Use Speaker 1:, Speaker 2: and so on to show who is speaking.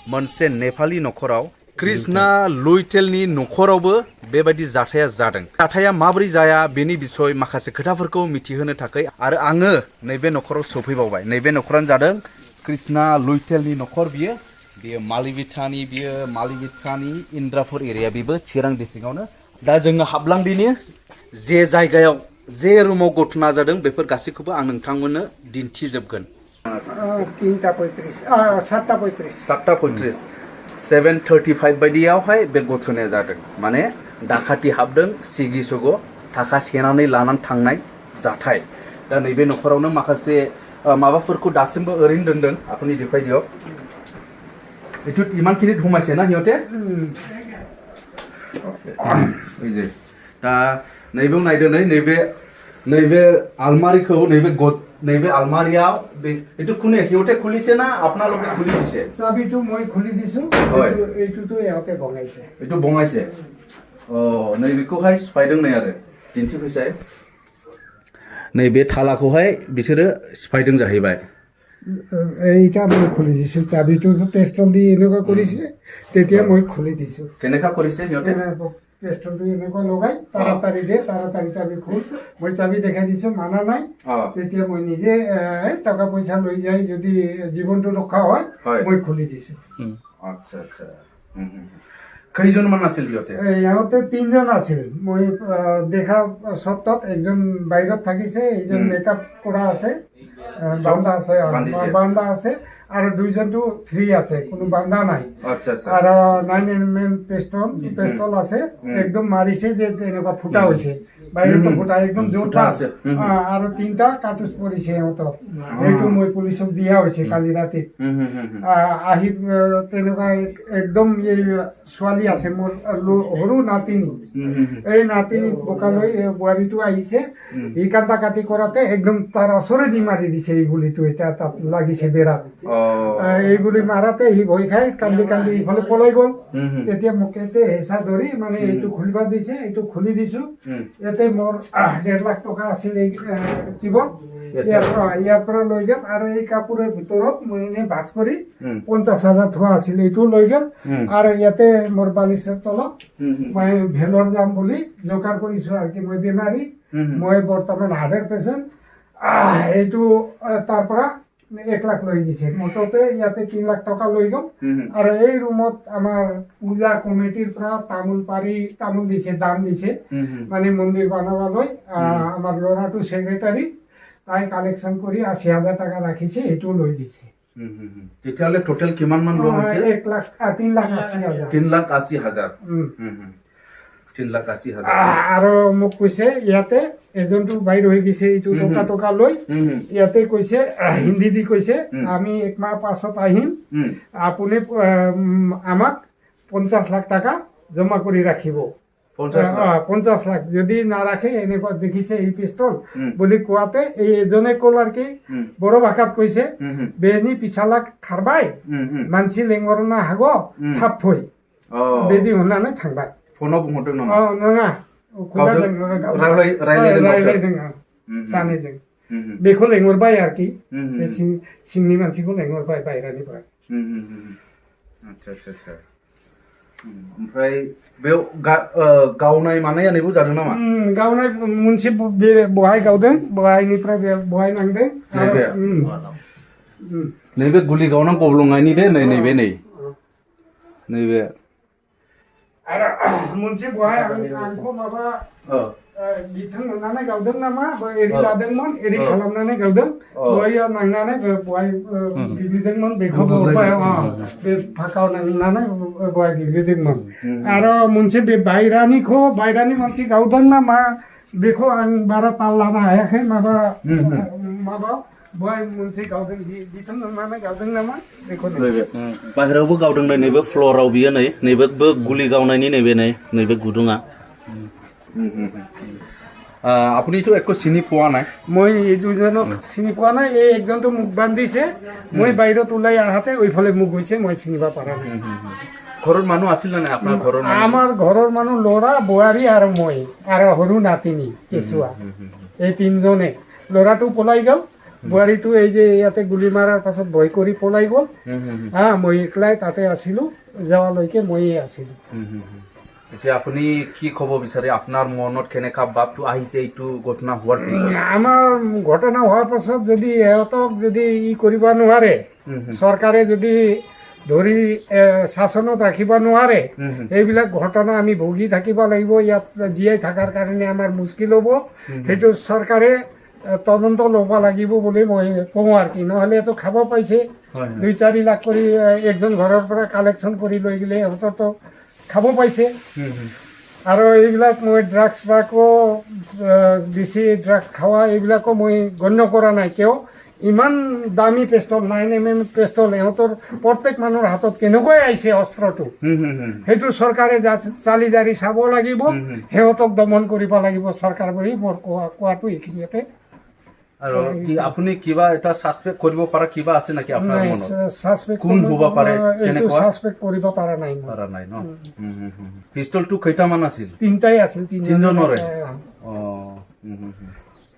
Speaker 1: मोनसे नेपाली नखराव कृष्णा लुइटेलनि नखरावबो बेबायदि जाथाया जादों। जाथाया माबोरै जाया बेनि बिसय माखासे खोथाफोरखौ मिथिहोनो थाखाय आरो आङो नैबे नखराव सफैबावबाय। नैबे नखरानो जादों कृष्णा लुइटेलनि नखर। बियो मालिबिथानि इन्द्रापुर एरिया, बेबो चिरां डिस्ट्रिक्टआवनो। दा जोङो हाबलांदिनि जे जायगायाव जे रुमाव घटना जादों बेफोर गासैखौबो आं नोंथांमोननो दिन्थिजोबगोन। 7:35 7:35 बायदियावहाय बे घटनाया जादों। माने डाकाति हाबदों, सिगि सुग' थाखा सेनानै लानानै थांनाय जाथाय। दा नैबे नखरावनो माखासे माबाफोरखौ दासिमबो ओरैनो दोनदों। आपुनि देखायदियाव एटु इमानखिनि धुमायसे ना हियते ओइ जे दा नैबेयाव नायदो, नैबे आलमारिखौ नैबे आलमारियाव एटु खुने हियते खुलिছে না আপোনালোকে খুলি দিছে?
Speaker 2: চাবিটো মই খুলি দিছো, এইটোতো এওঁতে বঙাইছে।
Speaker 1: এইটো বঙাইছে। नैबेखौहाय सिफायदों नै आरो दिन्थिफैसाय। नैबे थालाखौहाय बिसोरो सिफायदों जाहैबाय।
Speaker 2: এইটা মই খুলি দিছো, চাবিটো পেষ্টল দি এনেকুৱা কৰিছে, তেতিয়া মই খুলি দিছো।
Speaker 1: কেনেকা কৰিছে সিহঁতে?
Speaker 2: পেষ্টলটো এনেকুৱা লগাই তাড়াতাড়ি চাবি খুল। মই চাবি দেখাই দিছো, মানা নাই। তেতিয়া মই নিজে টকা পইচা লৈ যাই যদি জীৱনটো ৰক্ষা হয় মই খুলি দিছো।
Speaker 1: আচ্ছা আচ্ছা। কেইজন মান আছিল সিহঁতে?
Speaker 2: ইহঁতে 3জন আছিল। মই দেখা সত্ত্বত একজন বাহিৰত থাকিছে, এইজন মেকআপ কৰা আছে, বান্ধা আছে, আৰু 2জনটো ফ্ৰী আছে, কোনো বান্ধা নাই। আৰু 9mm পেষ্টল আছে, একদম মাৰিছে যে এনেকুৱা ফুটা হৈছে, বাহিৰতো ফুটা একদম জোৰদাৰ। আৰু 3টা কাৰ্টুজ পৰিছে সিহঁতৰ। এইটো মই পুলিচক দিয়া হৈছে কালি ৰাতি। আহি তেনেকুৱা একদম এই ছোৱালী আছে মোৰ সৰু নাতিনী, এই নাতিনীক বোকালৈ বোৱাৰীটো আহিছে, ই কান্দা কাটি কৰাতে একদম তাৰ ওচৰেদি মাৰি দিছে এই গুলিটো। এটা তাত লাগিছে বেৰাত। এই গুলি মাৰাতে সি ভয় খাই কান্দি কান্দি ইফালে পলাই গ'ল। তেতিয়া মোক ইয়াতে হেঁচা ধৰি মানে এইটো খুলিব দিছে, এইটো খুলি দিছো। ইয়াতে মোৰ 1.5 লাখ টকা আছিল এই কিবত, ইয়াৰ পৰা লৈ গ'ল। আৰু এই কাপোৰৰ ভিতৰত মই এনেই ভাজ কৰি 50,000 থোৱা আছিল, এইটোও লৈ গ'ল। আৰু ইয়াতে মোৰ বালিচৰ তলত মই ভেলোৰ যাম বুলি জোগাৰ কৰিছো আৰু কি। মই বেমাৰী, মই বৰ্তমান হাৰ্টৰ পেচেণ্ট। এইটো তাৰ পৰা 1 লাখ লৈ দিছে। মুঠতে ইয়াতে 3 লাখ টকা লৈ গ'ল। আৰু এই ৰুমত আমাৰ পূজা কমিটিৰ পৰা তামোল দিছে, দান দিছে, মানে মন্দিৰ বনাবলৈ। আমাৰ ল'ৰাটো ছেক্ৰেটাৰী, তাই কালেকশ্যন কৰি 80,000 টকা ৰাখিছে, এইটোও লৈ দিছে।
Speaker 1: তেতিয়াহ'লে টোটেল কিমান মান লোৱা হৈছে?
Speaker 2: 3,80,000।
Speaker 1: 3,80,000। 3,80,000।
Speaker 2: আৰু মোক কৈছে ইয়াতে এজনটো বাহিৰ হৈ গৈছে, এইটো টকা লৈ ইয়াতে কৈছে, হিন্দী দি কৈছে, আমি 1 মাহ পাছত আহিম, আপুনি আমাক 50 লাখ টকা জমা কৰি ৰাখিব। 50 লাখ যদি নাৰাখে, এনেকুৱা দেখিছে এই পিষ্টল বুলি কোৱাতে এই এজনে ক'ল আৰু কি বড়ো ভাষাত কৈছে, বেনি পিছালাক খাৰবাই মানসি লেঙৰনা হাগ থাপ ফৈ बेदि होननानै थांबाय।
Speaker 1: फनाव बुंहरदों नामा?
Speaker 2: नङा, रायलायदों सानैजों। बेखौ लेंहरबाय आरोखि, बे सिंनि मानसिखौ लेंहरबाय बायरानिफ्राय।
Speaker 1: आच्छा आच्छा। ओमफ्राय बेयाव गावनाय मानायानैबो जादों नामा?
Speaker 2: गावनाय मोनसे बहाय गावदों, बहायनिफ्राय बहाय नांदों।
Speaker 1: नैबे गुलि गावना गब्लंनायनि दे, नैबे नैबे
Speaker 2: आरो मोनसे बहाय आंखौ माबा बिथांमोनानो गावदों नामा, एरि लादोंमोन, एरि खालामनानै गावदों, बहायाव नांनानै बहाय गिलिदोंमोन, बेखौ बे फाखाव नांनानै बहाय गिलिदोंमोन। आरो मोनसे बे बायरानि मानसि गावदों नामा, बेखौ आं बारा ताल लानो हायाखै। माबा बहाय मोनसे गावदों, बिथांमोनानो गावदों नामा बेखौ।
Speaker 1: बाहेरावबो गावदों नै, नैबे फ्लराव बियो नै, नैबेबो गुलि गावनायनि नैबे गुदुङा। আপুনিতো একো চিনি পোৱা নাই?
Speaker 2: মই এই দুজনক চিনি পোৱা নাই। এই একজনটো মুখ বান্ধিছে, মই বাহিৰত ওলাই আহাতে ওইফালে মুখ হৈছে, মই চিনিব পৰা নাই।
Speaker 1: ঘৰৰ মানুহ আছিল নে নাই আপোনাৰ ঘৰৰ?
Speaker 2: আমাৰ ঘৰৰ মানুহ ল'ৰা, বোৱাৰী আৰু মই, আৰু সৰু নাতিনী কেঁচুৱা, এই 3জনে। ল'ৰাটো পলাই গ'ল, বোৱাৰীটো এই যে ইয়াতে গুলি মাৰাৰ পাছত ভয় কৰি পলাই গ'ল মই একলাই তাতে আছিলো যাৱালৈকে ময়ে আছিলো
Speaker 1: এতিয়া আপুনি কি ক'ব বিচাৰে আপোনাৰ মনত কেনেকা ভাৱটো আহিছে এইটো ঘটনা হোৱাৰ পিছত
Speaker 2: আমাৰ ঘটনা হোৱাৰ পাছত যদি ইহঁতক যদি ই কৰিব নোৱাৰে চৰকাৰে যদি ধৰি শাসনত ৰাখিব নোৱাৰে এইবিলাক ঘটনা আমি ভুগি থাকিব লাগিব ইয়াত জীয়াই থকাৰ কাৰণে আমাৰ মুস্কিল হ'ব সেইটো চৰকাৰে তদন্ত ল'ব লাগিব বুলি মই কওঁ আৰু কি নহ'লেতো খাব পাইছে 2-4 লাখ কৰি একজন ঘৰৰ পৰা কালেকশ্যন কৰি লৈ গ'লে সিহঁতৰতো খাব পাইছে আৰু এইবিলাক মই ড্ৰাগছো বেছি ড্ৰাগছ খোৱা এইবিলাকো মই গণ্য কৰা নাই কিয় ইমান দামী পেষ্টল 9mm পেষ্টল সিহঁতৰ প্ৰত্যেক মানুহৰ হাতত কেনেকৈ আহিছে অস্ত্ৰটো সেইটো চৰকাৰে চালি জাৰি চাব লাগিব সিহঁতক দমন কৰিব লাগিব চৰকাৰ বুলি মোৰ কোৱাটো এইখিনিতে
Speaker 1: আৰু কি আপুনি কিবা এটা সাসপেক্ট কৰিব পৰা কিবা আছে নেকি আপোনাৰ মনত
Speaker 2: সাসপেক্ট
Speaker 1: কোন হ'ব পাৰে কেনেকুৱা
Speaker 2: সাসপেক্ট কৰিব পৰা নাই
Speaker 1: ন পিস্তলটো কেইটামান আছিল
Speaker 2: তিনটাই আছিল
Speaker 1: তিনজনৰে